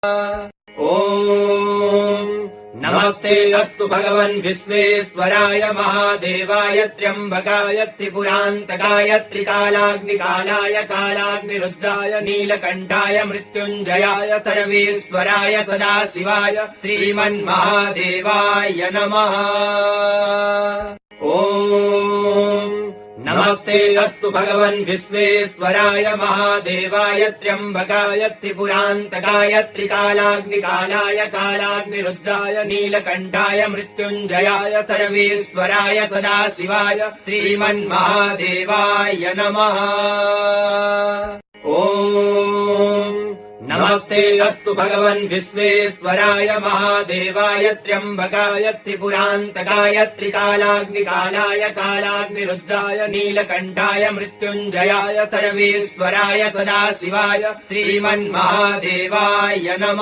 ॐ नमस्ते अस्तु भगवन् विश्वेश्वराय महादेवाय त्र्यम्बकाय त्रिपुरान्तकाय त्रिकालाग्निकालाय कालाग्निरुद्राय नीलकण्ठाय मृत्युञ्जयाय सर्वेश्वराय सदाशिवाय श्रीमन्महादेवाय नमः। ॐ नमस्ते अस्तु भगवन् विश्वेश्वराय महादेवाय त्र्यम्बकाय त्रिपुरान्तकाय त्रिकालाग्निकालाय कालाग्निरुद्राय नीलकण्ठाय मृत्युञ्जयाय सर्वेश्वराय सदाशिवाय श्रीमन्महादेवाय नमः। ॐ नमस्ते अस्तु भगवन् विश्वेश्वराय महादेवाय त्र्यम्बकाय त्रिपुरान्तकाय त्रिकालाग्निकालाय कालाग्निरुद्राय नीलकण्ठाय मृत्युञ्जयाय सर्वेश्वराय सदाशिवाय श्रीमन्महादेवाय नमः।